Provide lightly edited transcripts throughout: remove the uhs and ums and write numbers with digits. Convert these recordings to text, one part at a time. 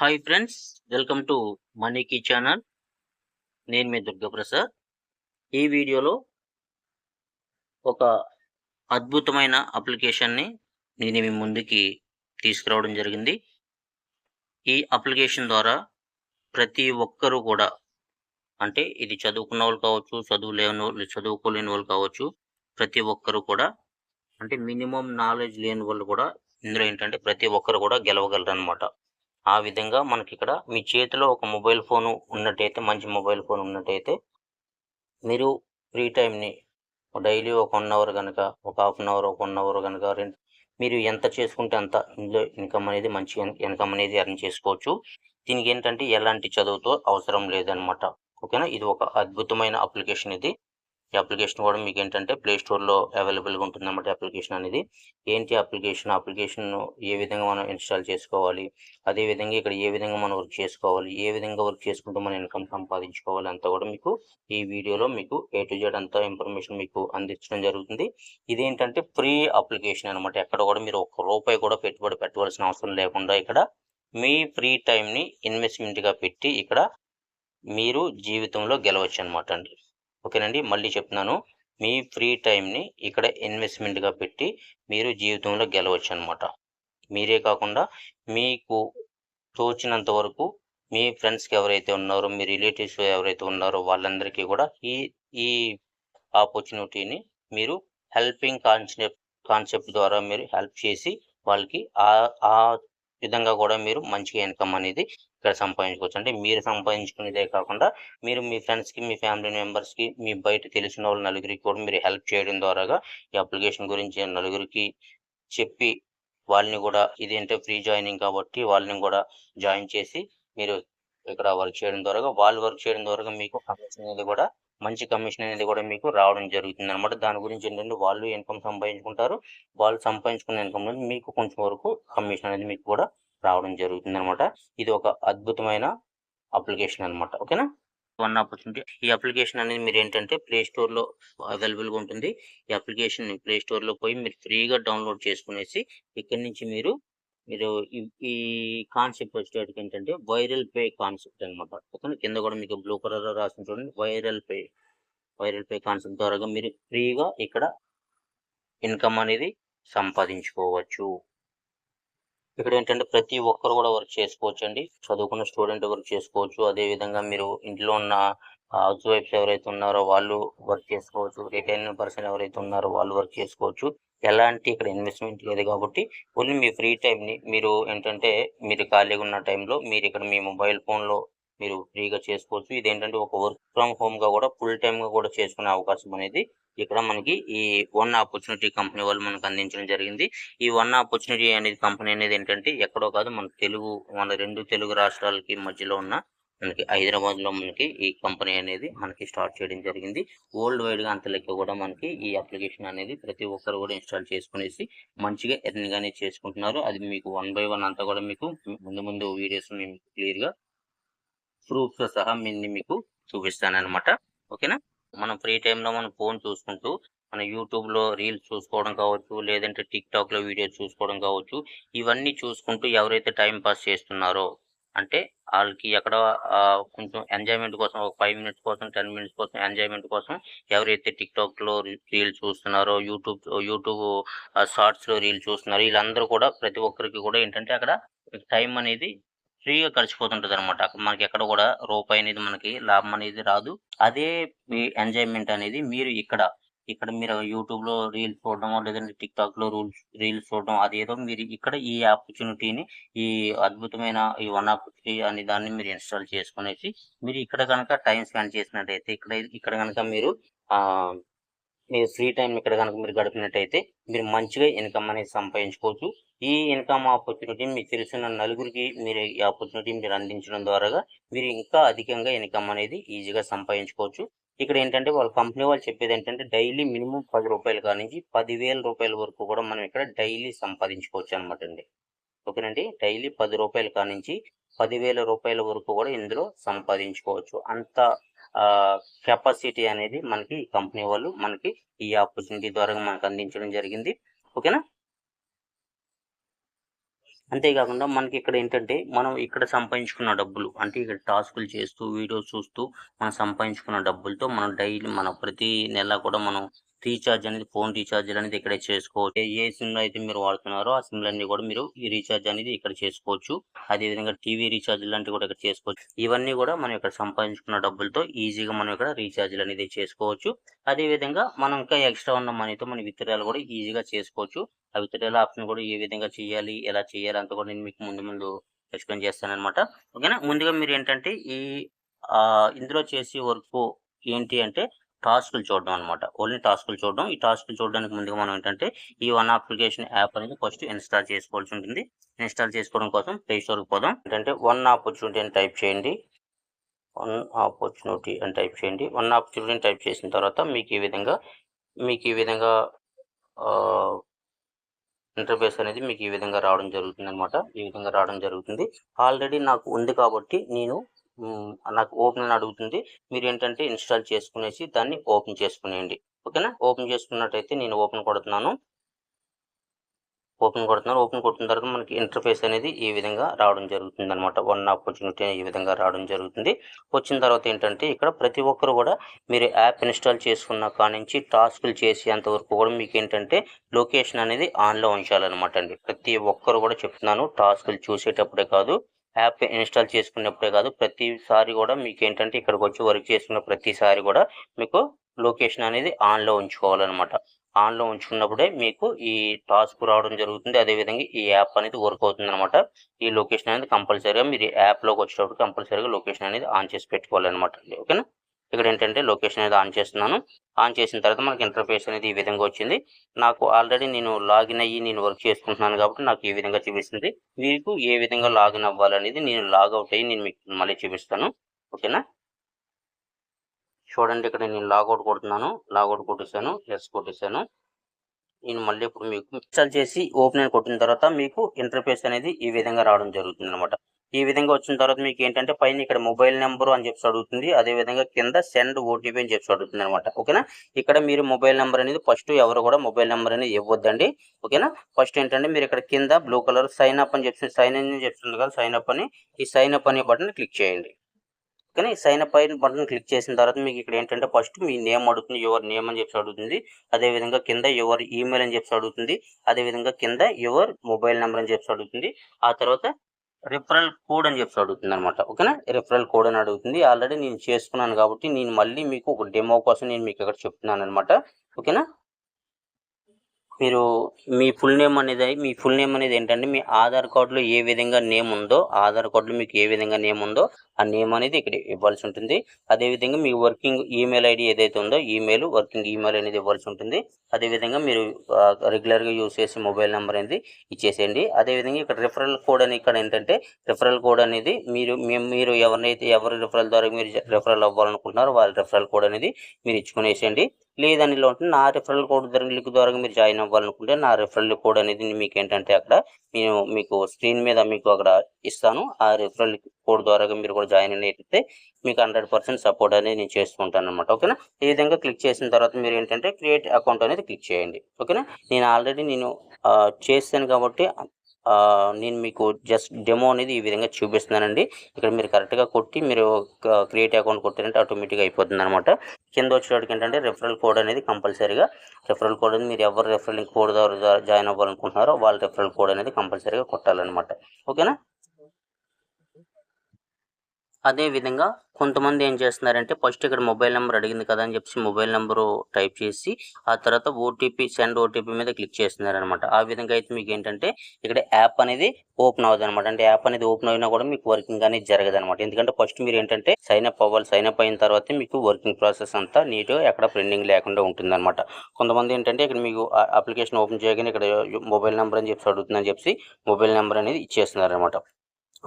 Hi friends, welcome to మనీకి channel. నేను మీ దుర్గాప్రసాద్. ఈ వీడియోలో ఒక అద్భుతమైన అప్లికేషన్ని నేను మీ ముందుకి తీసుకురావడం జరిగింది. ఈ అప్లికేషన్ ద్వారా ప్రతి ఒక్కరూ కూడా, అంటే ఇది చదువుకున్న వాళ్ళు కావచ్చు, చదువుకోలేని వాళ్ళు కావచ్చు, ప్రతి ఒక్కరు కూడా, అంటే మినిమం నాలెడ్జ్ లేని వాళ్ళు కూడా ఇందులో ఏంటంటే ప్రతి ఒక్కరు కూడా గెలవగలరనమాట. ఆ విధంగా మనకిక్కడ మీ చేతిలో ఒక మొబైల్ ఫోను ఉన్నట్టయితే, మంచి మొబైల్ ఫోన్ ఉన్నట్టయితే, మీరు ఫ్రీ టైమ్‌ని డైలీ ఒక 1 అవర్ గనక, ఒక హాఫ్ అన్ అవర్, ఒక 1 అవర్ గనక మీరు ఎంత చేసుకుంటే అంత ఇందులో ఇన్‌కమ్ అనేది మంచి ఇన్‌కమ్ అనేది ఎర్న్ చేసుకోవచ్చు. దీనికేంటంటే ఎలాంటి చదువుతో అవసరం లేదనమాట. ఓకేనా? ఇది ఒక అద్భుతమైన అప్లికేషన్ ఇది. ఈ అప్లికేషన్ కూడా మీకేంటంటే ప్లే స్టోర్‌లో అవైలబుల్‌గా ఉంటుందన్నమాట. అప్లికేషన్ అనేది. ఏంటి అప్లికేషన్‌ను ఏ విధంగా మనం ఇన్‌స్టాల్ చేసుకోవాలి, అదే విధంగా ఇక్కడ ఏ విధంగా మనం వర్క్ చేసుకోవాలి, ఏ విధంగా వర్క్ చేసుకుంటూ మనం ఇన్‌కమ్ సంపాదించుకోవాలి అంతా కూడా మీకు ఈ వీడియోలో మీకు ఏ టు జెడ్ అంతా ఇన్ఫర్మేషన్ మీకు అందించడం జరుగుతుంది. ఇదేంటంటే ఫ్రీ అప్లికేషన్ అనమాట. ఎక్కడ కూడా మీరు ఒక్క రూపాయి కూడా పెట్టుబడి పెట్టవలసిన అవసరం లేకుండా ఇక్కడ మీ ఫ్రీ టైమ్‌ని ఇన్వెస్ట్‌మెంట్‌గా పెట్టి ఇక్కడ మీరు జీవితంలో గెలవచ్చనమాట అండి. ఓకేనండి. మళ్ళీ చెప్తున్నాను. మీ ఫ్రీ టైమ్‌ని ఇక్కడ ఇన్వెస్ట్‌మెంట్‌గా పెట్టి మీరు జీవితంలో గెలవచ్చనమాట. మీరే కాకుండా మీకు తోచినంత వరకు మీ ఫ్రెండ్స్‌కి ఎవరైతే ఉన్నారో, మీ రిలేటివ్స్ ఎవరైతే ఉన్నారో వాళ్ళందరికీ కూడా ఈ ఈ ఆపర్చునిటీని మీరు హెల్పింగ్ కాన్సెప్ట్ ద్వారా మీరు హెల్ప్ చేసి వాళ్ళకి ఆ విధంగా కూడా మీరు మంచిగా ఇన్‌కమ్ అనేది ఇక్కడ సంపాదించుకోవచ్చు. అంటే మీరు సంపాదించుకునేదే కాకుండా మీరు మీ ఫ్రెండ్స్‌కి, మీ ఫ్యామిలీ మెంబర్స్‌కి, మీ బయట తెలిసిన వాళ్ళు నలుగురికి కూడా మీరు హెల్ప్ చేయడం ద్వారాగా ఈ అప్లికేషన్ గురించి నలుగురికి చెప్పి వాళ్ళని కూడా ఇదేంటో ఫ్రీ జాయినింగ్ కాబట్టి వాళ్ళని కూడా జాయిన్ చేసి మీరు ఇక్కడ వర్క్ చేయడం ద్వారాగా, వాళ్ళు వర్క్ చేయడం ద్వారాగా మీకు కమిషన్ అనేది కూడా మంచి కమిషన్ అనేది కూడా మీకు రావడం జరుగుతుందనమాట. దాని గురించి ఏంటంటే వాళ్ళు ఇన్‌కమ్ సంపాదించుకుంటారు. వాళ్ళు సంపాదించుకున్న ఇన్‌కమ్ నుంచి మీకు కొంచెం వరకు కమిషన్ అనేది మీకు కూడా రావడం జరుగుతుందనమాట. ఇది ఒక అద్భుతమైన అప్లికేషన్ అనమాట. ఓకేనా? One opportunity. ఈ అప్లికేషన్ అనేది మీరేంటంటే ప్లే స్టోర్‌లో అవైలబుల్‌గా ఉంటుంది. ఈ అప్లికేషన్‌ని ప్లే స్టోర్‌లో పోయి మీరు ఫ్రీగా డౌన్‌లోడ్ చేసుకునేసి ఇక్కడి నుంచి మీరు మీరు ఈ ఈ కాన్సెప్ట్ వచ్చేటప్పటికేంటంటే వైరల్ పే కాన్సెప్ట్ అనమాట. ఓకేనా? కింద కూడా మీకు బ్లూ కలర్‌లో రాసింది చూడండి. వైరల్ పే కాన్సెప్ట్ ద్వారాగా మీరు ఫ్రీగా ఇక్కడ ఇన్‌కమ్ అనేది సంపాదించుకోవచ్చు. ఇక్కడేంటంటే ప్రతి ఒక్కరు కూడా వర్క్ చేసుకోవచ్చండి. చదువుకున్న స్టూడెంట్ వర్క్ చేసుకోవచ్చు. అదే విధంగా మీరు ఇంట్లో ఉన్న హౌస్ వైఫ్స్ ఎవరైతే ఉన్నారో వాళ్ళు వర్క్ చేసుకోవచ్చు. రిటైర్డ్ పర్సన్ ఎవరైతే ఉన్నారో వాళ్ళు వర్క్ చేసుకోవచ్చు. ఎలాంటి ఇక్కడ ఇన్వెస్ట్‌మెంట్ లేదు కాబట్టి ఓన్లీ మీ ఫ్రీ టైమ్‌ని మీరు ఏంటంటే మీరు ఖాళీగా ఉన్న టైంలో మీరిక్కడ మీ మొబైల్ ఫోన్‌లో మీరు ఫ్రీగా చేసుకోవచ్చు. ఇదేంటంటే ఒక వర్క్ ఫ్రమ్ హోమ్‌గా కూడా ఫుల్ టైమ్‌గా కూడా చేసుకునే అవకాశం అనేది ఇక్కడ మనకి ఈ వన్ ఆపర్చునిటీ కంపెనీ వాళ్ళు మనకు అందించడం జరిగింది. ఈ వన్ ఆపర్చునిటీ అనేది కంపెనీ అనేది ఏంటంటే ఎక్కడో కాదు మన 2 తెలుగు రాష్ట్రాలకి మధ్యలో ఉన్న మనకి హైదరాబాద్‌లో మనకి ఈ కంపెనీ అనేది మనకి స్టార్ట్ చేయడం జరిగింది. వరల్డ్ వైడ్‌గా అంత లెక్క కూడా మనకి ఈ అప్లికేషన్ అనేది ప్రతి ఒక్కరు కూడా ఇన్‌స్టాల్ చేసుకునేసి మంచిగా ఎర్నింగ్ అనేది చేసుకుంటున్నారు. అది మీకు వన్ బై వన్ అంతా కూడా మీకు ముందు ముందు వీడియోస్ నేను క్లియర్‌గా ప్రూఫ్‌తో సహా మీకు చూపిస్తాననమాట. ఓకేనా? మనం ఫ్రీ టైమ్‌లో మనం ఫోన్ చూసుకుంటూ, మన యూట్యూబ్‌లో రీల్స్ చూసుకోవడం కావచ్చు, లేదంటే టిక్‌టాక్‌లో వీడియోస్ చూసుకోవడం కావచ్చు, ఇవన్నీ చూసుకుంటూ ఎవరైతే టైమ్ పాస్ చేస్తున్నారో, అంటే ఆళ్ళకి ఎక్కడ కొంచెం ఎంజాయ్‌మెంట్ కోసం ఒక 5 మినిట్స్ కోసం, 10 మినిట్స్ కోసం ఎంజాయ్‌మెంట్ కోసం ఎవరైతే టిక్‌టాక్‌లో రీల్స్ చూస్తున్నారో, యూట్యూబ్ షార్ట్స్‌లో రీల్స్ చూస్తున్నారో, ఈళ్ళందరూ కూడా ప్రతి ఒక్కరికి కూడా ఏంటంటే అక్కడ టైం అనేది ఫ్రీగా కలిసిపోతుంటదనమాట. అక్కడ మనకెక్కడ గూడా రూపాయనేది మనకి లాభం అనేది రాదు. అదే మీ ఎంజాయ్‌మెంట్ అనేది మీరు ఇక్కడ మీరు యూట్యూబ్‌లో రీల్స్ చూడడమో, లేదంటే టిక్‌టాక్‌లో రీల్స్ చూడడం అదేదో మీరు ఇక్కడ ఈ ఆపర్చునిటీని ఈ అద్భుతమైన ఈ వన్ ఆపర్చునిటీ అనే దాన్ని మీరు ఇన్‌స్టాల్ చేసుకొనేసి, మీరు ఇక్కడ గనక టైమ్ స్పెండ్ చేసినట్టయితే ఇక్కడ గనక మీరు ఆహ్ మీరు ఫ్రీ టైమ్ ఇక్కడ గనక మీరు గడిపినట్టయితే, మీరు మంచిగా ఇన్‌కమ్ అనేది సంపాదించుకోవచ్చు. ఈ ఇన్‌కమ్ ఆపర్చునిటీని మీకు తెలిసిన నలుగురికి మీరు ఈ ఆపర్చునిటీని మీరు అందించడం ద్వారాగా, మీరు ఇంకా అధికంగా ఇన్‌కమ్ అనేది ఈజీగా సంపాదించుకోవచ్చు. ఇక్కడేంటంటే వాళ్ళ కంపెనీ వాళ్ళు చెప్పేదేంటంటే డైలీ మినిమమ్ రూ. 10 కానించి రూ. 10,000 వరకు కూడా మనం ఇక్కడ డైలీ సంపాదించుకోవచ్చనమాటండి. ఓకేనండి. డైలీ రూ. 10 కానించి రూ. 10,000 వరకు కూడా ఇందులో సంపాదించుకోవచ్చు. అంత కెపాసిటీ అనేది మనకి ఈ కంపెనీ వాళ్ళు మనకి ఈ ఆపర్చునిటీ ద్వారా మనకు అందించడం జరిగింది. ఓకేనా? అంతేకాకుండా మనకి ఇక్కడ ఏంటంటే మనం ఇక్కడ సంపాదించుకున్న డబ్బులు అంటే ఇక్కడ టాస్కులు చేస్తూ వీడియోస్ చూస్తూ మనం సంపాదించుకున్న డబ్బులతో మనం డైలీ మన ప్రతి నెల కూడా మనం రీఛార్జ్ అనేది ఫోన్ రీఛార్జ్లు అనేది ఇక్కడే చేసుకోవచ్చు. ఏ సిమ్‌లో అయితే మీరు వాడుతున్నారో ఆ సిమ్‌లన్నీ కూడా మీరు ఈ రీఛార్జ్ అనేది ఇక్కడ చేసుకోవచ్చు. అదేవిధంగా టీవీ రీఛార్జ్ లాంటివి కూడా ఇక్కడ చేసుకోవచ్చు. ఇవన్నీ కూడా మనం ఇక్కడ సంపాదించుకున్న డబ్బులతో ఈజీగా మనం ఇక్కడ రీఛార్జ్లు అనేది చేసుకోవచ్చు. అదేవిధంగా మనం ఇంకా ఎక్స్ట్రా ఉన్న మనీతో మనం విత్‌డ్రాలు కూడా ఈజీగా చేసుకోవచ్చు. ఆ విత్‌డ్రాల్ ఆప్షన్ కూడా ఏ విధంగా చేయాలి, ఎలా చేయాలి అంతా కూడా నేను మీకు ముందు ఎక్స్‌ప్లెయిన్ చేస్తానన్నమాట. ఓకేనా. ముందుగా మీరు ఏంటంటే ఇందులో చేసే వర్కు ఏంటి అంటే టాస్కులు చూడడం అన్నమాట. ఓన్లీ టాస్కులు చూడడం. ఈ టాస్కులు చూడడానికి ముందుగా మనం ఏంటంటే ఈ వన్ అప్లికేషన్ యాప్ అనేది ఫస్ట్ ఇన్‌స్టాల్ చేసుకోవాల్సి ఉంటుంది. ఇన్‌స్టాల్ చేసుకోవడం కోసం ప్లే స్టోర్‌కి పోదాం. ఏంటంటే వన్ ఆపర్చునిటీ అని టైప్ చేయండి. వన్ ఆపర్చునిటీ అని టైప్ చేయండి. వన్ ఆపర్చునిటీని టైప్ చేసిన తర్వాత మీకు ఈ విధంగా ఇంటర్ఫేస్ అనేది మీకు ఈ విధంగా రావడం జరుగుతుందన్నమాట. ఈ విధంగా రావడం జరుగుతుంది. ఆల్రెడీ నాకు ఉంది కాబట్టి నాకు ఓపెన్ అని అడుగుతుంది. మీరేంటంటే ఇన్‌స్టాల్ చేసుకునేసి దాన్ని ఓపెన్ చేసుకునేయండి. ఓకేనా. ఓపెన్ చేసుకున్నట్టయితే నేను ఓపెన్ కొడుతున్నాను. ఓపెన్ కొట్టిన తర్వాత మనకి ఇంటర్ఫేస్ అనేది ఈ విధంగా రావడం జరుగుతుందన్నమాట. వన్ ఆపర్చునిటీ ఈ విధంగా రావడం జరుగుతుంది. వచ్చిన తర్వాత ఏంటంటే ఇక్కడ ప్రతి ఒక్కరు కూడా మీరు యాప్ ఇన్‌స్టాల్ చేసుకున్న కాడ్నుంచి టాస్కులు చేసేంత వరకు కూడా మీకేంటంటే లొకేషన్ అనేది ఆన్‌లో ఉంచాలన్నమాట అండి. ప్రతి ఒక్కరు కూడా చెప్తున్నాను, టాస్కులు చూసేటప్పుడే కాదు, యాప్ ఇన్‌స్టాల్ చేసుకున్నప్పుడే కాదు, ప్రతిసారి కూడా మీకేంటంటే ఇక్కడికొచ్చి వర్క్ చేసుకున్న ప్రతిసారి కూడా మీకు లొకేషన్ అనేది ఆన్‌లో ఉంచుకోవాలన్నమాట. ఆన్‌లో ఉంచుకున్నప్పుడే మీకు ఈ టాస్క్ రావడం జరుగుతుంది. అదేవిధంగా ఈ యాప్ అనేది వర్క్ అవుతుందన్నమాట. ఈ లొకేషన్ అనేది కంపల్సరీగా మీరు యాప్‌లోకి వచ్చేటప్పుడు కంపల్సరీగా లొకేషన్ అనేది ఆన్ చేసి పెట్టుకోవాలన్నమాట అండి. ఓకేనా. ఇక్కడ ఏంటంటే లొకేషన్ అనేది ఆన్ చేస్తున్నాను. ఆన్ చేసిన తర్వాత మనకి ఇంటర్ఫేస్ అనేది ఈ విధంగా వచ్చింది. నాకు ఆల్రెడీ నేను లాగిన్ అయ్యి నేను వర్క్ చేసుకుంటున్నాను కాబట్టి నాకు ఈ విధంగా చూపిస్తుంది. మీకు ఏ విధంగా లాగిన్ అవ్వాలనేది నేను లాగౌట్ అయ్యి నేను మీకు మళ్ళీ చూపిస్తాను. ఓకేనా. చూడండి, ఇక్కడ నేను లాగౌట్ కొడుతున్నాను. లాగౌట్ కొట్టేసాను. యెస్ కొట్టేసాను. నేను మళ్ళీ ఇప్పుడు మీకు ఇన్‌స్టాల్ చేసి ఓపెన్ అని కొట్టిన తర్వాత మీకు ఇంటర్ఫేస్ అనేది ఈ విధంగా రావడం జరుగుతుందన్నమాట. ఈ విధంగా వచ్చిన తర్వాత మీకేంటంటే పైన ఇక్కడ మొబైల్ నంబరు అని చెప్పేసి అడుగుతుంది. అదేవిధంగా కింద సెండ్ ఓటీపీ అని చెప్పేసి అడుగుతుందన్నమాట. ఓకేనా. ఇక్కడ మీరు మొబైల్ నంబర్ అనేది ఫస్ట్ ఎవరు కూడా మొబైల్ నంబర్ అనేది ఇవ్వొద్దండి. ఓకేనా. ఫస్ట్ ఏంటంటే మీరు ఇక్కడ కింద బ్లూ కలర్ సైన్ అప్ అని చెప్పి సైన్ ఇన్ అని చెప్తుంది కదా, సైన్ అప్ అని, ఈ సైన్ అప్ అనే బటన్ క్లిక్ చేయండి. కానీ సైన్ అప్ అయిన బటన్ క్లిక్ చేసిన తర్వాత మీకు ఇక్కడ ఏంటంటే ఫస్ట్ మీ నేమ్ అడుగుతుంది. యువర్ నేమ్ అని చెప్పి అడుగుతుంది. అదేవిధంగా కింద యువర్ ఈమెయిల్ అని చెప్పి అడుగుతుంది. అదేవిధంగా కింద యువర్ మొబైల్ నెంబర్ అని చెప్పి అడుగుతుంది. ఆ తర్వాత రిఫరల్ కోడ్ అని చెప్పి అడుగుతుంది అనమాట. ఓకేనా. రిఫరల్ కోడ్ అని అడుగుతుంది. ఆల్రెడీ నేను చేసుకున్నాను కాబట్టి నేను మళ్ళీ మీకు ఒక డెమో కోసం నేను మీకు ఇక్కడ చెప్తున్నాను అనమాట. ఓకేనా. మీరు మీ ఫుల్ నేమ్ అనేది ఏంటంటే మీ ఆధార్ కార్డులో ఏ విధంగా నేమ్ ఉందో, ఆధార్ కార్డులో మీకు ఏ విధంగా నేమ్ ఉందో ఆ నేమ్ అనేది ఇక్కడ ఇవ్వాల్సి ఉంటుంది. అదేవిధంగా మీ వర్కింగ్ ఈమెయిల్ ఐడి ఏదైతే ఉందో వర్కింగ్ ఈమెయిల్ అనేది ఇవ్వాల్సి ఉంటుంది. అదేవిధంగా మీరు రెగ్యులర్గా యూజ్ చేసే మొబైల్ నెంబర్ అనేది ఇచ్చేసేయండి. అదేవిధంగా ఇక్కడ రిఫరల్ కోడ్ అని ఇక్కడ ఏంటంటే రిఫరల్ కోడ్ అనేది మీరు ఎవరి రిఫరల్ ద్వారా మీరు రిఫరల్ అవ్వాలనుకుంటున్నారో వాళ్ళ రిఫరల్ కోడ్ అనేది మీరు ఇచ్చుకునేసేయండి. లేదని ఇలా ఉంటుంది. నా రిఫరల్ కోడ్ లింక్ ద్వారా మీరు జాయిన్ అవ్వాలనుకుంటే నా రిఫరల్ కోడ్ అనేది మీకు ఏంటంటే అక్కడ నేను మీకు స్క్రీన్ మీద మీకు అక్కడ ఇస్తాను. ఆ రిఫరల్ కోడ్ ద్వారా మీరు కూడా జాయిన్ అయితే మీకు 100% సపోర్ట్ అనేది నేను చేసుకుంటాను అనమాట. ఓకేనా. ఈ విధంగా క్లిక్ చేసిన తర్వాత మీరు ఏంటంటే క్రియేట్ అకౌంట్ అనేది క్లిక్ చేయండి. ఓకేనా. నేను ఆల్రెడీ చేస్తాను కాబట్టి నేను మీకు జస్ట్ డెమో అనేది ఈ విధంగా చూపిస్తున్నానండి. ఇక్కడ మీరు కరెక్ట్గా కొట్టి మీరు క్రియేట్ అకౌంట్ కొట్టారంటే ఆటోమేటిక్గా అయిపోతుంది అనమాట. కింద వచ్చేటికి ఏంటంటే రిఫరల్ కోడ్ అనేది కంపల్సరీగా మీరు ఎవరు రిఫరల్ కోడ్ ద్వారా జాయిన్ అవ్వాలనుకుంటున్నారో వాళ్ళ రిఫరల్ కోడ్ అనేది కంపల్సరీగా కొట్టాలన్నమాట. ఓకేనా. అదేవిధంగా కొంతమంది ఏం చేస్తున్నారంటే ఫస్ట్ ఇక్కడ మొబైల్ నెంబర్ అడిగింది కదా అని చెప్పి మొబైల్ నెంబరు టైప్ చేసి ఆ తర్వాత సెండ్ ఓటీపీ మీద క్లిక్ చేస్తున్నారనమాట. ఆ విధంగా అయితే మీకు ఏంటంటే ఇక్కడ యాప్ అనేది ఓపెన్ అవ్వదు అనమాట. అంటే యాప్ అనేది ఓపెన్ అయినా కూడా మీకు వర్కింగ్ అనేది జరగదు అనమాట. ఎందుకంటే ఫస్ట్ మీరు ఏంటంటే సైన్ అప్ అవ్వాలి. సైన్ అప్ అయిన తర్వాత మీకు వర్కింగ్ ప్రాసెస్ అంతా నీట్గా ఎక్కడ పెండింగ్ లేకుండా ఉంటుంది అనమాట. కొంతమంది ఏంటంటే ఇక్కడ మీకు అప్లికేషన్ ఓపెన్ చేయగానే ఇక్కడ మొబైల్ నెంబర్ అని చెప్పి అడుగుతుందని చెప్పి మొబైల్ నెంబర్ అనేది ఇచ్చేస్తున్నారు అనమాట.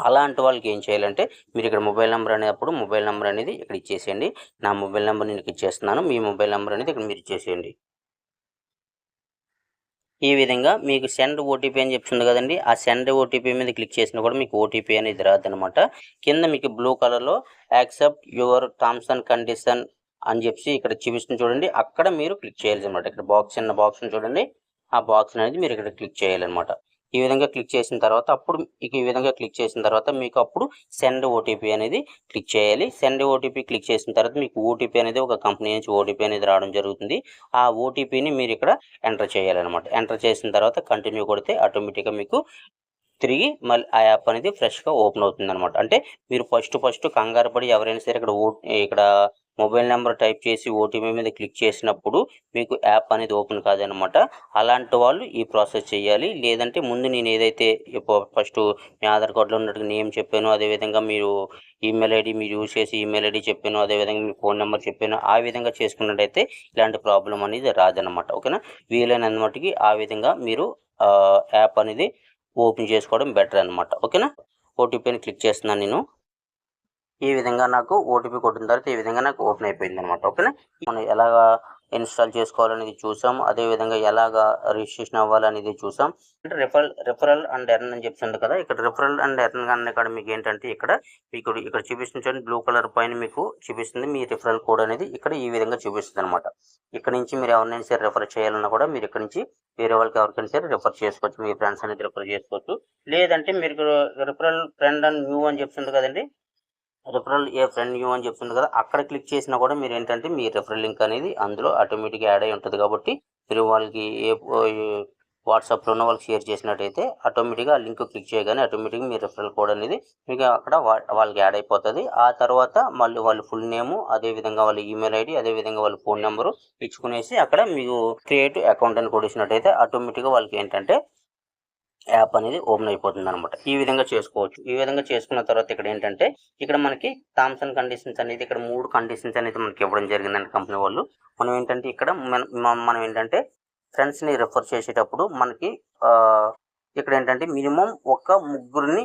అలాంటి వాళ్ళకి ఏం చేయాలంటే మీరు ఇక్కడ మొబైల్ నెంబర్ అనేది ఇక్కడ ఇచ్చేసేయండి. నా మొబైల్ నెంబర్ నేను ఇచ్చేస్తున్నాను. మీ మొబైల్ నెంబర్ అనేది ఇక్కడ మీరు ఇచ్చేసేయండి. ఈ విధంగా మీకు సెండ్ ఓటీపీ అని చెప్తుంది కదండి. ఆ సెండ్ ఓటీపీ మీద క్లిక్ చేసినా కూడా మీకు ఓటీపీ అనేది రాదనమాట. కింద మీకు బ్లూ కలర్లో accept your terms and condition అని చెప్పి ఇక్కడ చూపిస్తుంది చూడండి. అక్కడ మీరు క్లిక్ చేయాలి అనమాట. ఇక్కడ చిన్న బాక్స్ చూడండి. ఆ బాక్స్ అనేది మీరు ఇక్కడ క్లిక్ చేయాలన్నమాట. ఈ విధంగా క్లిక్ చేసిన తర్వాత అప్పుడు ఈ విధంగా క్లిక్ చేసిన తర్వాత మీకు అప్పుడు సెండ్ ఓటీపీ అనేది క్లిక్ చేయాలి. సెండ్ ఓటీపీ క్లిక్ చేసిన తర్వాత మీకు ఓటీపీ అనేది ఒక కంపెనీ నుంచి ఓటీపీ అనేది రావడం జరుగుతుంది. ఆ ఓటీపీని మీరు ఇక్కడ ఎంటర్ చేయాలన్నమాట. ఎంటర్ చేసిన తర్వాత కంటిన్యూ కొడితే ఆటోమేటిక్గా మీకు తిరిగి మళ్ళీ ఆ యాప్ అనేది ఫ్రెష్గా ఓపెన్ అవుతుందన్నమాట. అంటే మీరు ఫస్ట్ కంగారు పడి ఎవరైనా సరే ఇక్కడ మొబైల్ నెంబర్ టైప్ చేసి ఓటీపీ మీద క్లిక్ చేసినప్పుడు మీకు యాప్ అనేది ఓపెన్ కాదనమాట. అలాంటి వాళ్ళు ఈ ప్రాసెస్ చేయాలి. లేదంటే ముందు నేను ఏదైతే ఫస్ట్ మీ ఆధార్ కార్డులో ఉన్నట్టుగా నేమ్ చెప్పాను, అదేవిధంగా మీరు ఈమెయిల్ ఐడి మీరు యూజ్ చేసి ఈమెయిల్ ఐడి చెప్పాను, అదేవిధంగా మీ ఫోన్ నెంబర్ చెప్పాను, ఆ విధంగా చేసుకున్నట్టయితే ఇలాంటి ప్రాబ్లం అనేది రాదనమాట. ఓకేనా, వీలైనంత మట్టుకి ఆ విధంగా మీరు యాప్ అనేది ఓపెన్ చేసుకోవడం బెటర్ అనమాట. ఓకేనా, ఓటీపీని క్లిక్ చేస్తున్నాను నేను. ఈ విధంగా నాకు ఓటీపీ కొట్టిన తర్వాత ఈ విధంగా నాకు ఓపెన్ అయిపోయింది అనమాట. ఓకేనా, మనం ఎలాగా ఇన్స్టాల్ చేసుకోవాలనేది చూసాం, అదేవిధంగా ఎలాగా రిజిస్ట్రేషన్ అవ్వాలనేది చూసాం. అంటే రిఫరల్ అండ్ ఎర్న్ అని చెప్తుంది కదా, ఇక్కడ రిఫరల్ అండ్ ఎర్న్ అనే ఇక్కడ మీకు ఏంటంటే ఇక్కడ చూపిస్తుంది బ్లూ కలర్ పైన మీకు చూపిస్తుంది మీ రిఫరల్ కోడ్ అనేది ఇక్కడ ఈ విధంగా చూపిస్తుంది అనమాట. ఇక్కడ నుంచి మీరు ఎవరినైనా సరే రిఫర్ చేయాలన్నా కూడా మీరు ఇక్కడ నుంచి వేరే వాళ్ళకి ఎవరికైనా సరే రిఫర్ చేసుకోవచ్చు, మీ ఫ్రెండ్స్ అనేది రిఫర్ చేసుకోవచ్చు. లేదంటే మీరు రిఫరల్ ఫ్రెండ్ అండ్ న్యూ అని చెప్తుంది కదండి, రిఫరల్ ఏ ఫ్రెండ్ న్యూ అని చెప్తుంది కదా, అక్కడ క్లిక్ చేసినా కూడా మీరు ఏంటంటే మీ రిఫరల్ లింక్ అనేది అందులో ఆటోమేటిక్గా యాడ్ అయి ఉంటుంది. కాబట్టి మీరు వాళ్ళకి వాట్సాప్లో ఉన్న వాళ్ళకి షేర్ చేసినట్టయితే ఆటోమేటిక్గా ఆ లింక్ క్లిక్ చేయగానే ఆటోమేటిక్గా మీ రిఫరల్ కోడ్ అనేది మీకు అక్కడ వాళ్ళకి యాడ్ అయిపోతుంది. ఆ తర్వాత మళ్ళీ వాళ్ళ ఫుల్ నేము, అదేవిధంగా వాళ్ళ ఈమెయిల్ ఐడి, అదేవిధంగా వాళ్ళ ఫోన్ నెంబరు ఇచ్చుకునేసి అక్కడ మీకు క్రియేట్ అకౌంట్ అని కొట్టేసినట్టయితే ఆటోమేటిక్గా వాళ్ళకి ఏంటంటే యాప్ అనేది ఓపెన్ అయిపోతుంది అనమాట. ఈ విధంగా చేసుకోవచ్చు. ఈ విధంగా చేసుకున్న తర్వాత ఇక్కడ ఏంటంటే ఇక్కడ మనకి టర్మ్స్ అండ్ కండిషన్స్ అనేది ఇక్కడ 3 కండిషన్స్ అనేది మనకి ఇవ్వడం జరిగిందండి కంపెనీ వాళ్ళు. మనం ఏంటంటే ఇక్కడ మనం ఏంటంటే ఫ్రెండ్స్ని రిఫర్ చేసేటప్పుడు మనకి ఇక్కడ ఏంటంటే మినిమం ఒక ముగ్గురిని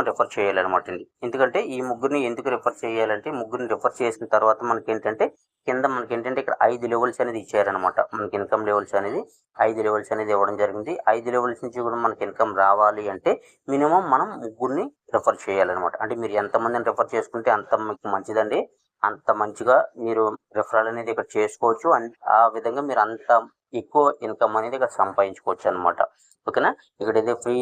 రిఫర్ చేయాలన్నమాట అండి. ఎందుకంటే ఈ ముగ్గురిని ఎందుకు రిఫర్ చేయాలంటే ముగ్గురిని రిఫర్ చేసిన తర్వాత మనకి ఏంటంటే కింద మనకి ఏంటంటే ఇక్కడ 5 లెవెల్స్ అనేది ఇచ్చారనమాట. మనకి ఇన్కమ్ లెవెల్స్ అనేది 5 లెవెల్స్ అనేది ఇవ్వడం జరిగింది. 5 లెవెల్స్ నుంచి కూడా మనకి ఇన్కమ్ రావాలి అంటే మినిమం మనం ముగ్గురిని రిఫర్ చేయాలన్నమాట. అంటే మీరు ఎంతమందిని రిఫర్ చేసుకుంటే అంత మీకు మంచిదండి. అంత మంచిగా మీరు రిఫరల్ అనేది ఇక్కడ చేసుకోవచ్చు. ఆ విధంగా మీరు అంత ఎక్కువ ఇన్కమ్ అనేది ఇక్కడ సంపాదించుకోవచ్చు అనమాట. ఓకేనా, ఇక్కడ ఇది ఫ్రీ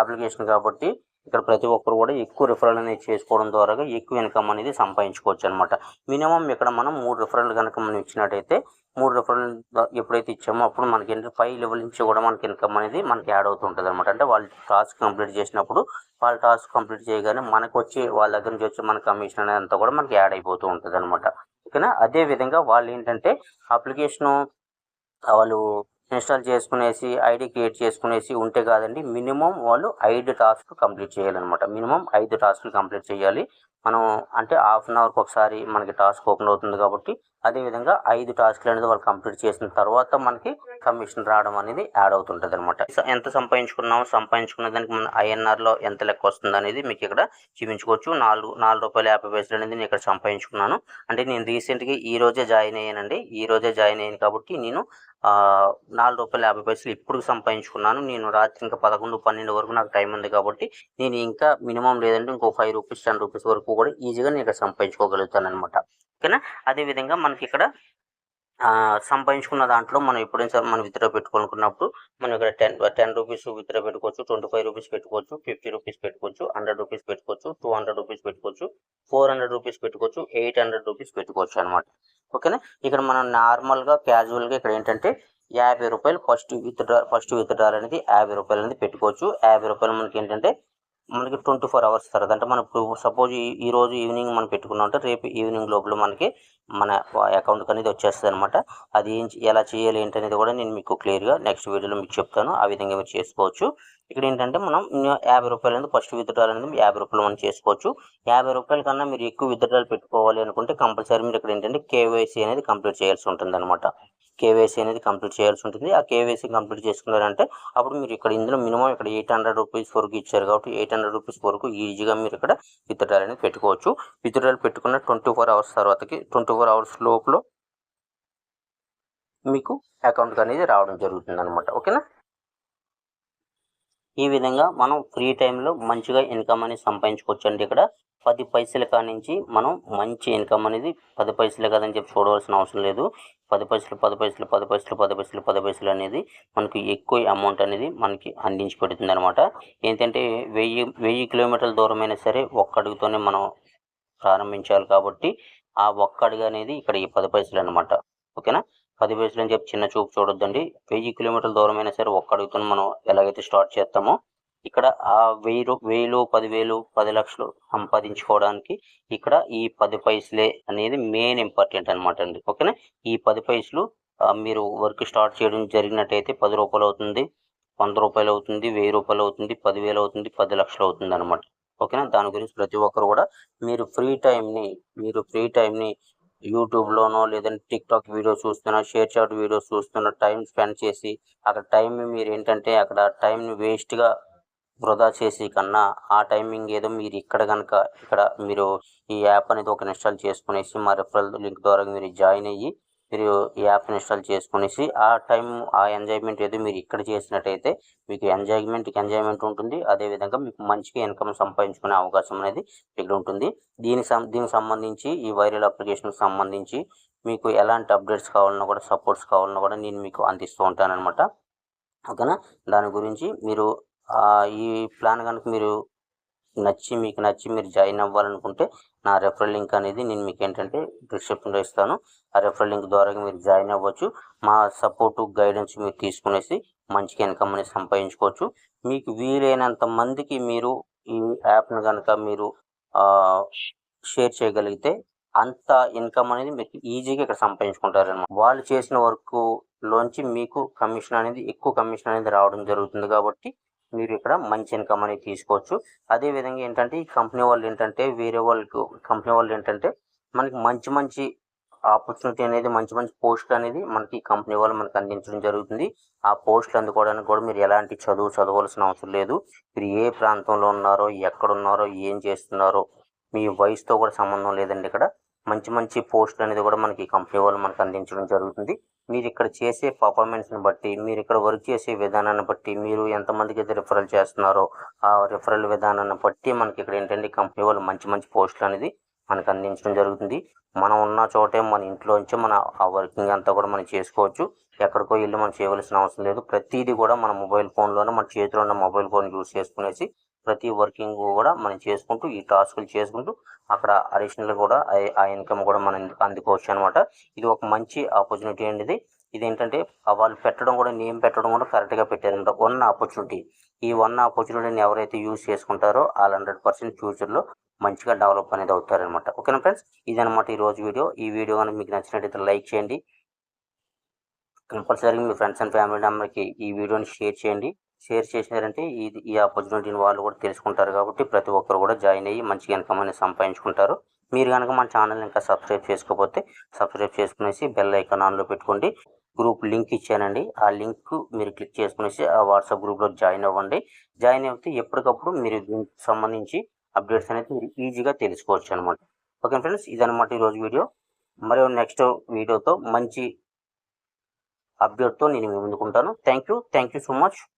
అప్లికేషన్ కాబట్టి ఇక్కడ ప్రతి ఒక్కరు కూడా ఎక్కువ రిఫరల్ అనేది చేసుకోవడం ద్వారా ఎక్కువ ఇన్కమ్ అనేది సంపాదించుకోవచ్చు అనమాట. మినిమం ఇక్కడ మనం 3 రిఫరల్ కనుక మనం ఇచ్చినట్టయితే 3 రిఫరల్ ఎప్పుడైతే ఇచ్చామో అప్పుడు మనకి ఏంటంటే 5 లెవెల్ నుంచి కూడా మనకి ఇన్కమ్ అనేది మనకి యాడ్ అవుతుంటుంది అనమాట. అంటే వాళ్ళు టాస్క్ కంప్లీట్ చేసినప్పుడు వాళ్ళ టాస్క్ కంప్లీట్ చేయగానే మనకు వచ్చి వాళ్ళ దగ్గర నుంచి వచ్చి మన కమిషన్ అనేది అంతా కూడా మనకి యాడ్ అయిపోతూ ఉంటుంది అనమాట. ఓకేనా, అదేవిధంగా వాళ్ళు ఏంటంటే అప్లికేషను వాళ్ళు ఇన్స్టాల్ చేసుకునేసి ఐడి క్రియేట్ చేసుకునేసి ఉంటే కాదండి, మినిమం వాళ్ళు 5 టాస్క్లు కంప్లీట్ చేయాలన్నమాట. మినిమం 5 టాస్క్లు కంప్లీట్ చేయాలి మనం. అంటే హాఫ్ అన్ అవర్కి ఒకసారి మనకి టాస్క్ ఓపెన్ అవుతుంది కాబట్టి అదేవిధంగా 5 టాస్క్లు అనేది వాళ్ళు కంప్లీట్ చేసిన తర్వాత మనకి కమిషన్ రావడం అనేది యాడ్ అవుతుంటుంది అనమాట. ఎంత సంపాదించుకున్న దానికి మన ఐఎన్ఆర్లో ఎంత లెక్క వస్తుంది అనేది మీకు ఇక్కడ చూపించుకోవచ్చు. 4 రూపాయల 50 పైసలు అనేది నేను ఇక్కడ సంపాదించుకున్నాను. అంటే నేను రీసెంట్గా ఈ రోజే జాయిన్ అయ్యానండి. ఈ రోజే జాయిన్ అయ్యాను కాబట్టి నేను 4 రూపాయల 50 పైసలు ఇప్పుడు సంపాదించుకున్నాను. నేను రాత్రి ఇంకా 11, 12 వరకు నాకు టైం ఉంది కాబట్టి నేను ఇంకా మినిమం లేదంటే ఇంకో 5 రూపీస్ 10 రూపీస్ వరకు కూడా ఈజీగా నేను ఇక్కడ సంపాదించుకోగలుగుతాను అనమాట. ఓకేనా, అదేవిధంగా మనకి ఇక్కడ సంపాదించుకున్న దాంట్లో మనం ఎప్పుడైనా మనం విత్డ్రా పెట్టుకోనుకున్నప్పుడు మనం ఇక్కడ 10 రూపీస్ విత్డ్రా పెట్టుకోవచ్చు, 25 రూపీస్ పెట్టుకోవచ్చు, 50 రూపీస్ పెట్టుకోవచ్చు, 100 రూపీస్ పెట్టుకోవచ్చు, 200 రూపీస్ పెట్టుకోవచ్చు, 400 రూపీస్ పెట్టుకోవచ్చు, 800 రూపీస్ పెట్టుకోవచ్చు అనమాట. ఓకేనా, ఇక్కడ మనం నార్మల్గా క్యాజువల్గా ఇక్కడ ఏంటంటే 50 రూపాయలు ఫస్ట్ విత్డ్రా అనేది 50 రూపాయలు అనేది పెట్టుకోవచ్చు. 50 రూపాయలు మనకి ఏంటంటే మనకి 24 అవర్స్ తర్వాత, అంటే మనం ఇప్పుడు సపోజ్ ఈ రోజు ఈవినింగ్ మనం పెట్టుకున్నాం అంటే రేపు ఈవినింగ్ లోపల మనకి మన అకౌంట్కి అనేది వచ్చేస్తుంది అనమాట. అది ఎలా చేయాలి ఏంటనేది కూడా నేను మీకు క్లియర్గా నెక్స్ట్ వీడియోలో మీకు చెప్తాను. ఆ విధంగా మీరు చేసుకోవచ్చు. ఇక్కడ ఏంటంటే మనం 50 రూపాయలు అనేది ఫస్ట్ విత్డ్రాల్ అనేది 50 రూపాయలు మనం చేసుకోవచ్చు. 50 రూపాయల కన్నా మీరు ఎక్కువ విత్డ్రాల్ పెట్టుకోవాలి అనుకుంటే కంపల్సరీ మీరు ఇక్కడ ఏంటంటే కేవైసీ అనేది కంప్లీట్ చేయాల్సి ఉంటుంది అనమాట. కేవైసీ అనేది కంప్లీట్ చేయాల్సి ఉంటుంది. ఆ కేవైసీ కంప్లీట్ చేసుకున్నారంటే అప్పుడు మీరు ఇక్కడ ఇందులో మినిమం ఇక్కడ 800 రూపీస్ వరకు ఇచ్చారు కాబట్టి 800 రూపీస్ వరకు ఈజీగా మీరు ఇక్కడ విత్డ్రాల్ అనేది పెట్టుకోవచ్చు. విత్డ్రాల్ పెట్టుకున్న 24 అవర్స్ తర్వాతకి 24 అవర్స్ లోపల మీకు అకౌంట్కి అనేది రావడం జరుగుతుంది అనమాట. ఓకేనా, ఈ విధంగా మనం ఫ్రీ టైంలో మంచిగా ఇన్కమ్ అనేది సంపాదించుకోవచ్చు అండి. ఇక్కడ 10 పైసల కానించి మనం మంచి ఇన్కమ్ అనేది 10 పైసలే కదని చెప్పి చూడవలసిన అవసరం లేదు. 10 పైసలు, 10 పైసలు, 10 పైసలు, 10 పైసలు, 10 పైసలు అనేది మనకి ఎక్కువ అమౌంట్ అనేది మనకి అందించి పెడుతుందనమాట. ఏంటంటే 1000 కిలోమీటర్ల దూరమైనా సరే ఒక్క అడుగుతోనే మనం ప్రారంభించాలి కాబట్టి ఆ ఒక్క అడుగు అనేది ఇక్కడ ఈ 10 పైసలనమాట. ఓకేనా? 10 పైసలు అని చెప్పి చిన్న చూపు చూడొద్దండి. 1000 కిలోమీటర్ల దూరమైనా సరే ఒక్క అడుగుతోనే మనం ఎలాగైతే స్టార్ట్ చేస్తామో ఇక్కడ ఆ 1000, 10,000, 10 లక్షలు సంపాదించుకోవడానికి ఇక్కడ ఈ 10 పైసలే అనేది మెయిన్ ఇంపార్టెంట్ అనమాట అండి. ఓకేనా? ఈ 10 పైసలు మీరు వర్క్ స్టార్ట్ చేయడం జరిగినట్టయితే రూ. 10 అవుతుంది, రూ. 100 అవుతుంది, రూ. 1000 అవుతుంది, 10,000 అవుతుంది, 10 లక్షలు అవుతుందనమాట. ఓకేనా? దాని గురించి ప్రతి ఒక్కరు కూడా మీరు ఫ్రీ టైమ్‌ని యూట్యూబ్‌లోనో లేదంటే టిక్‌టాక్ వీడియోస్ చూస్తున్నా, షేర్ చాట్ వీడియోస్ చూస్తున్నా టైమ్ స్పెండ్ చేసి అక్కడ టైమ్‌ని మీరేంటంటే అక్కడ టైమ్‌ని వేస్ట్‌గా వృధా చేసే కన్నా ఆ టైమింగ్ ఏదో మీరు ఇక్కడ మీరు ఈ యాప్ అనేది ఒక ఇన్‌స్టాల్ చేసుకునేసి మా రిఫరల్ లింక్ ద్వారా మీరు జాయిన్ అయ్యి మీరు ఈ యాప్‌ని ఇన్‌స్టాల్ చేసుకునేసి ఆ ఎంజాయ్‌మెంట్ ఏదో మీరు ఇక్కడ చేసినట్టయితే మీకు ఎంజాయ్‌మెంట్ ఉంటుంది. అదేవిధంగా మీకు మంచిగా ఇన్కమ్ సంపాదించుకునే అవకాశం అనేది ఇక్కడ ఉంటుంది. దీనికి సంబంధించి ఈ వైరల్ అప్లికేషన్‌కి సంబంధించి మీకు ఎలాంటి అప్డేట్స్ కావాలన్నా కూడా సపోర్ట్స్ కావాలన్నా కూడా నేను మీకు అందిస్తూ ఉంటాననమాట. ఓకేనా? దాని గురించి మీరు ఈ ప్లాన్ గనుక మీకు నచ్చి మీరు జాయిన్ అవ్వాలనుకుంటే నా రెఫరల్ లింక్ అనేది నేను మీకేంటంటే డిస్క్రిప్షన్‌లో ఇస్తాను. ఆ రెఫరల్ లింక్ ద్వారా మీరు జాయిన్ అవ్వచ్చు. మా సపోర్టు, గైడెన్స్ మీరు తీసుకునేసి మంచిగా ఇన్కమ్ అనేది సంపాదించుకోవచ్చు. మీకు వీలైనంత మందికి మీరు ఈ యాప్‌ని గనక మీరు ఆహ్, షేర్ చేయగలిగితే అంత ఇన్కమ్ అనేది మీకు ఈజీగా ఇక్కడ సంపాదించుకుంటారనమాట. వాళ్ళు చేసిన వర్కులోంచి మీకు ఎక్కువ కమిషన్ అనేది రావడం జరుగుతుంది కాబట్టి మీరు ఇక్కడ మంచి ఇన్కమ్ అనేది తీసుకోవచ్చు. అదే విధంగా ఏంటంటే ఈ కంపెనీ వాళ్ళు ఏంటంటే మనకి మంచి ఆపర్చునిటీ అనేది మంచి పోస్టులు అనేది మనకి ఈ కంపెనీ వాళ్ళు మనకు అందించడం జరుగుతుంది. ఆ పోస్టులు అందుకోవడానికి కూడా మీరు ఎలాంటి చదవవలసిన అవసరం లేదు. మీరు ఏ ప్రాంతంలో ఉన్నారో, ఎక్కడున్నారో, ఏం చేస్తున్నారో మీ వయసుతో కూడా సంబంధం లేదండి ఇక్కడ. మంచి పోస్టులు అనేది కూడా మనకి ఈ కంపెనీ వాళ్ళు మనకు అందించడం జరుగుతుంది. మీరు ఇక్కడ చేసే పర్ఫార్మెన్స్‌ని బట్టి, మీరు ఇక్కడ వర్క్ చేసే విధానాన్ని బట్టి, మీరు ఎంతమందికైతే రిఫరల్ చేస్తున్నారో ఆ రిఫరల్ విధానాన్ని బట్టి మనకి ఇక్కడ ఏంటంటే కంపెనీ వాళ్ళు మంచి పోస్టులు అనేది మనకు అందించడం జరుగుతుంది. మనం ఉన్న చోటే మన ఇంట్లోంచే ఆ వర్కింగ్ అంతా కూడా మనం చేసుకోవచ్చు. ఎక్కడికో వెళ్లి మనం చేయవలసిన అవసరం లేదు. ప్రతీది కూడా మన మొబైల్ ఫోన్‌లోనే మన చేతిలో ఉన్న మొబైల్ ఫోన్ యూజ్ చేసుకునేసి ప్రతి వర్కింగ్ కూడా మనం చేసుకుంటూ ఈ టాస్కులు చేసుకుంటూ అక్కడ అడిషనల్‌గా కూడా ఆ ఇన్కమ్ కూడా మనం అందుకోవచ్చు అనమాట. ఇది ఒక మంచి ఆపర్చునిటీ అండి ఇది. ఇదేంటంటే వాళ్ళు నేమ్ పెట్టడం కూడా కరెక్ట్‌గా పెట్టారన్నమాట. వన్ ఆపర్చునిటీని ఎవరైతే యూజ్ చేసుకుంటారో ఆళ్ళు 100% ఫ్యూచర్‌లో మంచిగా డెవలప్ అనేది అవుతారనమాట. ఓకేనా ఫ్రెండ్స్? ఇదనమాట ఈరోజు వీడియో. ఈ వీడియో గనుక మీకు నచ్చినట్టయితే లైక్ చేయండి. కంపల్సరీగా మీ ఫ్రెండ్స్ అండ్ ఫ్యామిలీ మెంబర్‌కి ఈ వీడియోని షేర్ చేయండి. షేర్ చేసినారంటే ఈ ఆపర్చునిటీని వాళ్ళు కూడా తెలుసుకుంటారు కాబట్టి ప్రతి ఒక్కరు కూడా జాయిన్ అయ్యి మంచిగా ఇన్కమ్ అనేది సంపాదించుకుంటారు. మీరు గనక మన ఛానల్‌ని ఇంకా సబ్స్క్రైబ్ చేసుకోకపోతే సబ్స్క్రైబ్ చేసుకునేసి బెల్ ఐకాన్ ఆన్‌లో పెట్టుకోండి. గ్రూప్ లింక్ ఇచ్చానండి. ఆ లింక్ మీరు క్లిక్ చేసుకునేసి ఆ వాట్సాప్ గ్రూప్‌లో జాయిన్ అవ్వండి. జాయిన్ అయితే ఎప్పటికప్పుడు మీరు దీనికి సంబంధించి అప్డేట్స్ అనేది మీరు ఈజీగా తెలుసుకోవచ్చనమాట. ఓకే ఫ్రెండ్స్, ఇదనమాట ఈరోజు వీడియో. మరియు నెక్స్ట్ వీడియోతో మంచి అప్డేట్‌తో నేను మీ ముందుకుంటాను. Thank you so much.